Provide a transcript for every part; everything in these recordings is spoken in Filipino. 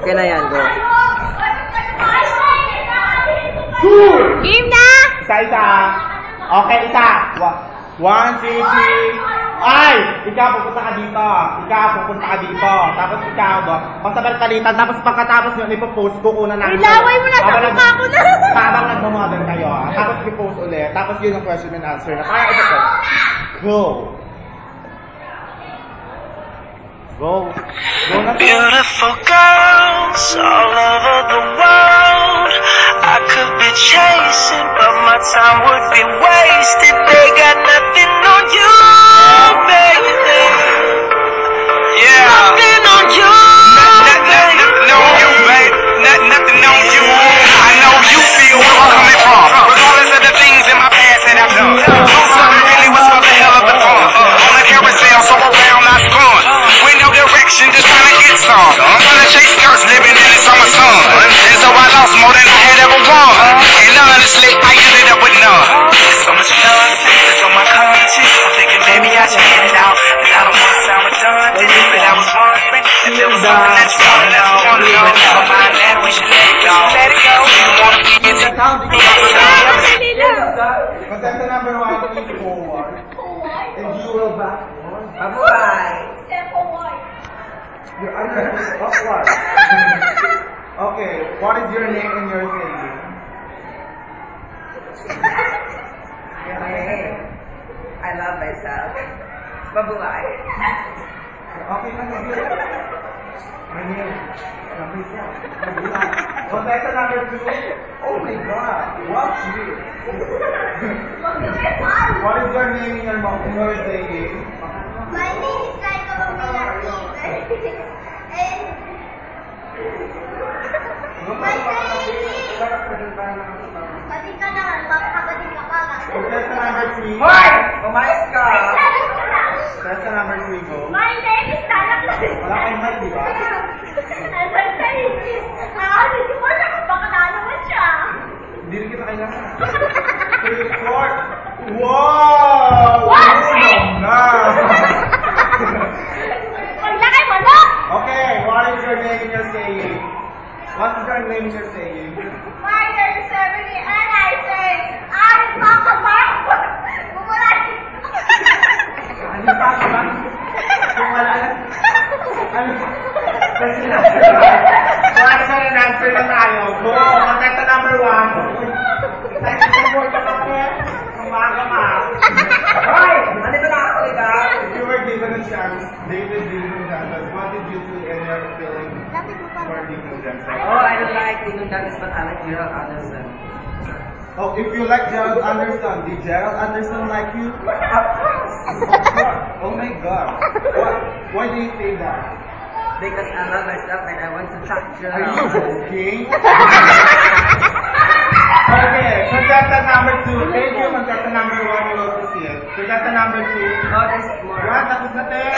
Okay na yan, go. Game na! Isa. Okay, isa. 1, 2, 3. Ay! Ikaw, pupunta ka dito. Tapos ikaw, pasabal-palitan. Tapos pagkatapos yun, ipopost ko una namin. Ilaway mo na sa mukha ko na. Habang nagmamodern kayo. Tapos ipopost ulit. Tapos yun ang question and answer na. Kaya ito po. Go na po. Beautiful girls all over the world. I could be chasing, but my time would be wasted. They got nothing on you, baby. Yeah. Nothing on you. Nothing on you, babe. Nothing on you. I know you feel where I'm coming from. Regardless of the things in my past that I've done. Do something really was for the hell of the fun. On a carousel, so around I spun. With no direction, just trying to get some. I'm trying to chase skirts, living in the summer sun. And so I lost more than I had ever won. And honestly, I ended up with none. So much nonsense on my conscience. I'm thinking maybe I should get it out. And I don't want to sound redundant, but I was wondering if there was something that you wanna know. Never mind that, we should let it go. Let it go. You wanna be in the Contestant number 1, please forward. And you will back. Your other is upward. Okay, what is your name and your saying? I love myself. Mabuhay. Okay, my name. Contestant number 2. Oh my God, what's you? What is your name and your saying? My name is Laika Pamela and my saying is pati ka naman, makakabalik ka pa. Contestant number 3. Hoy! Umayos ka! Contestant number 3, go. My name is Tanak. Wala kayong mic, di ba? And my saying is, hindi ko alam kung baka naalaman siya. Hindi rin kita kailangan. 3, 4. Wow! What? Paglaki mo, no? Okay, what is your name and your saying? What is your name and your saying? My name is Emily and I say, I'm Papa Mark. Bumulati. Ano pa ba? Kung wala na. Ano? Question and answer na tayo. Go! Contestant number 1. Second more ka kasi. Umaga ka. Hoy! Nandito na ako, ikaw! If you were given a chance, David Dinong Dantas, what did you do in your feeling for Dinong Dantas? Oh, I don't like Dinong Dantas, but I like Gerald Anderson. Oh, if you like Gerald Anderson, did Gerald Anderson like you? Oh my God. Why do you say that? Because I love myself and I want to talk to Are her. you okay? Okay, contestant number 2. Thank you, contestant number 1. We will proceed. Contestant number 2. Oh, there's more. What? Tapos na tayo?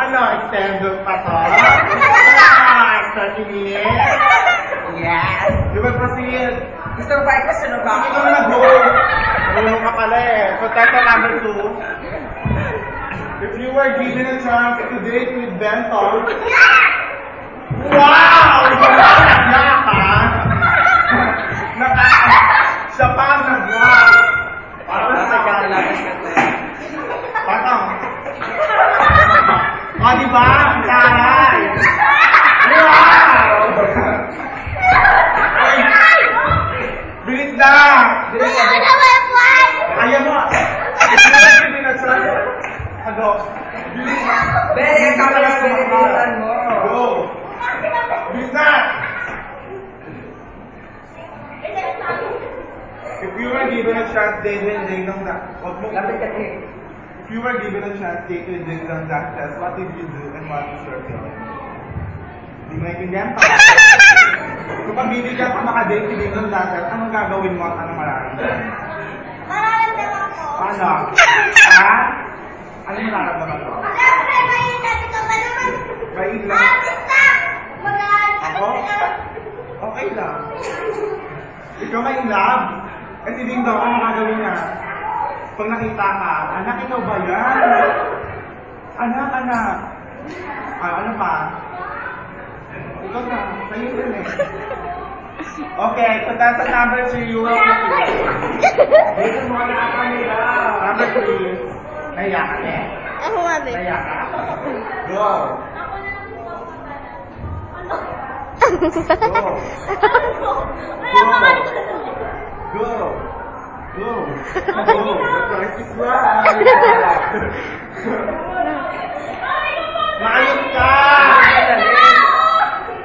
Ano? Extended pa to? 30 minutes? Yes! You will proceed. Gusto mo ba i-question mo ba? Hindi ka na nag-go. Marunong ka pala eh. Contestant number 2. If you were given a chance to date with Benton, wow! Nagyak ha? Siya pa ang nagyak. Parang Basta ka talagas ka tayo. Patang. O, diba? Ang taray. Wow! Bilis na! Bilis na! Ayaw mo! If you were given a chance, ano? Bilis na! Bere, ka pala pinipilitan mo. Go! Bilis na! If you were given a chance, David Dinong Lapit ka eh. If you were given a chance, David Dinong Dantas, what did you do and what is your feeling? Hindi mo naiintindihan pa. Kung pag-bibigyan ka makadate si Dinong Dantas, anong gagawin mo at anong mararamdaman? Mararamdaman ko. Paano? Ha? Anong mararamdaman ko? Siyempre, mainit ka ba naman? Bait lang. Artist na! Ako? Okay lang. Ikaw may in love? Kasi din daw, ano gagawin niya? Pag nakita ka, anak, ikaw ba yan? Anak. Ano pa? Ikaw na. Sa'yo rin eh. Okay, contestant number 3, you will proceed. Dito mo na ang kanila. Number 3. Naiya ka eh? Ako nga, babe. Naiya ka? Go. Go. Go. Go. Go. That's is right. Maayos ka!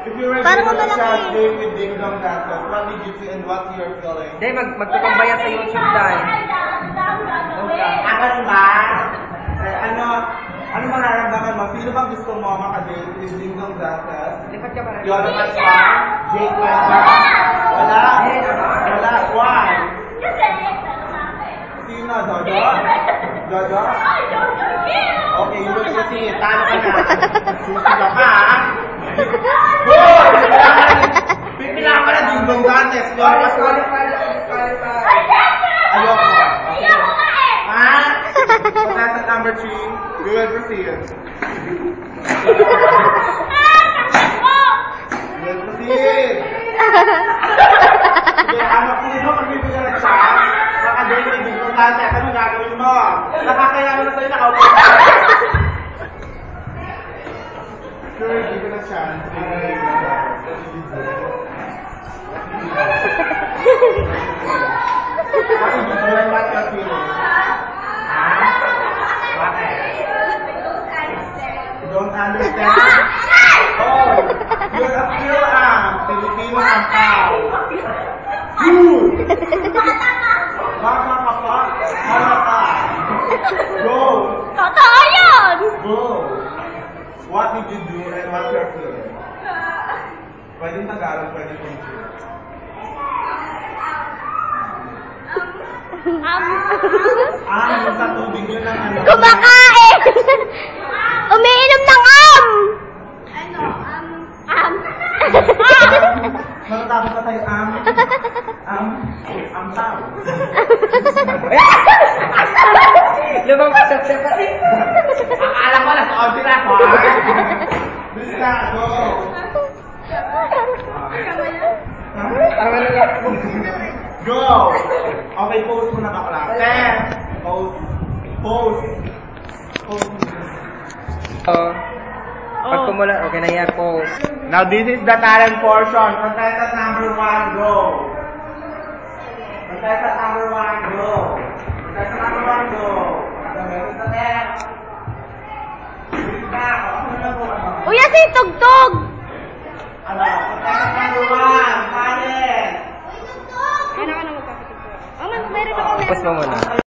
If you were Parang given a malaki. chance game with Ding Dong Dances, what did you see and what you're feeling? Hindi, magtutumbaya sa YouTube dahil. Ganun ba? Ano mararamdaman mo? Sino bang gusto mo makadate with Ding Dong Dances? Lipat ka pa rin. Jonathan Spa? Jake Webber? Wala? Wala? Why? Sino? Jojo? Jojo? Okay, you will proceed. Talo ka na. Susunod ka, ha? Go! Pipila ka na Ding Dong Dances. Ayoko. Ha? Contestant number 3, we will proceed. We will proceed. Sige, anak ko nito, magbibigyan na siya. Makadate with Ding Dong Dances. Ano gagawin mo? Nakakaya mo na sa'yo, nakaupo. Sure, given a chance. What did you do and what you're feeling? You don't understand? Oh, you're a pure Filipino ang tao. Good! Baka ka pa? Hala ka? Go! Totoo yun! Go! What did you do and what you're feeling? Pwedeng Tagalog, pwedeng English. Yung sa tubig yun ang ano. Kumakain! Umiinom ng Matatapos na tayo, tao. Lumabas siya pati. Akala ko, nasa-order ako, ha? Bilis ka, go! Tama na lang. Go! Okay, pose mo na bakla. 10. Pose. Pose. Pose. Pag kumula, okay na yan, pause. Now this is the talent portion. Contestant number 1, go! Contestant number 1, go! Contestant number 1, go! Meron sa net. Bilis ka! Ako na po. Uy, si Tugtog! Ano? Contestant number 1, talent! Ano ka na magkakatugtog? Oh, meron ako. Pause mo muna.